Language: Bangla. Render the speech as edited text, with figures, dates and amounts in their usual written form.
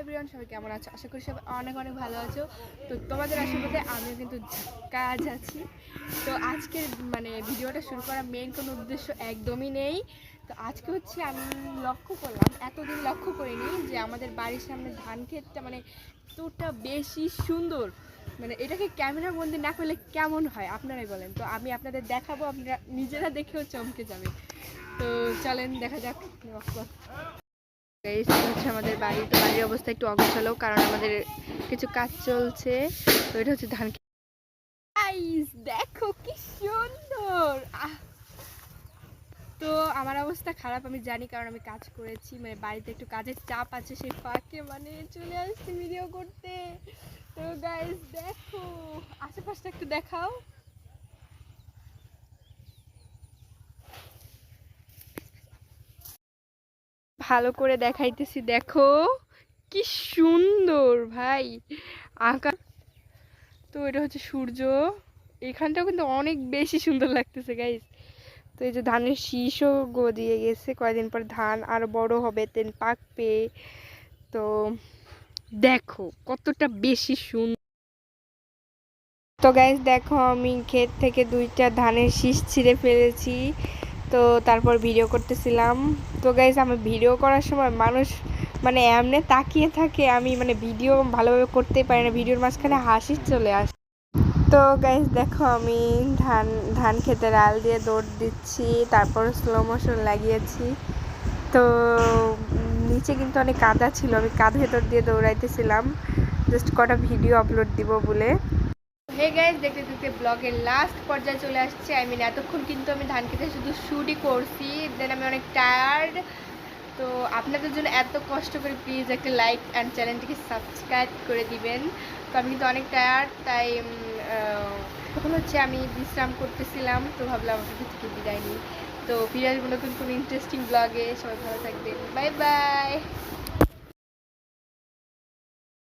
এভরিওয়ান, সবাই কেমন আছো? আশা করি সবাই অনেক অনেক ভালো আছো। তো তোমাদের আশীর্বাদে আমিও কিন্তু কাজ আছি। তো আজকের ভিডিওটা শুরু করার মেইন কোনো উদ্দেশ্য একদমই নেই। তো আজকে হচ্ছে আমি লক্ষ্য করলাম, এতদিন লক্ষ্য করিনি যে আমাদের বাড়ির সামনে ধান ক্ষেতটা এতটা বেশি সুন্দর। এটাকে ক্যামেরার বন্দি না করলে কেমন হয় আপনারাই বলেন। তো আমি আপনাদের দেখাবো, আপনারা নিজেরা দেখেও চমকে যাবে। তো চলেন দেখা যাক। হচ্ছে আমাদের বাড়ি। তো বাড়ির অবস্থা একটু অগোছালো, কারণ আমাদের কিছু কাজ চলছে। তো এটা হচ্ছে ধান। দেখো কি সুন্দর। তো আমার অবস্থা খারাপ আমি জানি, কারণ আমি কাজ করেছি, বাড়িতে একটু কাজের চাপ আছে, সেই ফাঁকে চলে আসছি ভিডিও করতে। তো গাইস দেখো, আশেপাশটা একটু দেখাও। ভালো করে দেখাইতেছি, দেখো কি সুন্দর ভাই আকাশ। তো এটা হচ্ছে সূর্য। এখানটাও কিন্তু অনেক বেশি সুন্দর লাগতেছে গাইস। তো এই যে ধানের শীষও গদিয়ে গেছে, কয়েকদিন পর ধান আরো বড় হবে, তেন পাকবে। তো দেখো কতটা বেশি সুন্দর। তো গাইস দেখো, আমি ক্ষেত থেকে 2টা ধানের শীষ ছিঁড়ে ফেলেছি। তো তারপর ভিডিও করতেছিলাম। তো গাইস, আমি ভিডিও করার সময় মানুষ এমনি তাকিয়ে থাকে, আমি ভিডিও ভালোভাবে করতেই পারি না, ভিডিওর মাঝখানে হাসি চলে আসে। তো গাইস দেখো, আমি ধান ধান খেতের আল দিয়ে দৌড় দিচ্ছি, তারপর স্লো মোশন লাগিয়েছি। তো নিচে কিন্তু অনেক কাদা ছিল, আমি কাঁধে ভেতর দিয়ে দৌড়াইতেছিলাম জাস্ট কটা ভিডিও আপলোড দিব বলে। হে গাইস, দেখতে দেখতে ব্লগের লাস্ট পর্যায়ে চলে আসছে। এতক্ষণ কিন্তু আমি ধান খেতে শুধু শুটই করছি, দেন আমি অনেক টায়ার্ড। তো আপনাদের জন্য এত কষ্ট করে প্লিজ একটা লাইক অ্যান্ড চ্যানেলটিকে সাবস্ক্রাইব করে দিবেন। তো আমি কিন্তু অনেক টায়ার্ড, তাই তখন হচ্ছে আমি বিশ্রাম করতেছিলাম। তো ভাবলাম আপনাদের থেকে বিদায় নিই। তো ফিরে আসবো নতুন কোনো ইন্টারেস্টিং ব্লগে। সবাই ভালো থাকবেন, বাই বাই।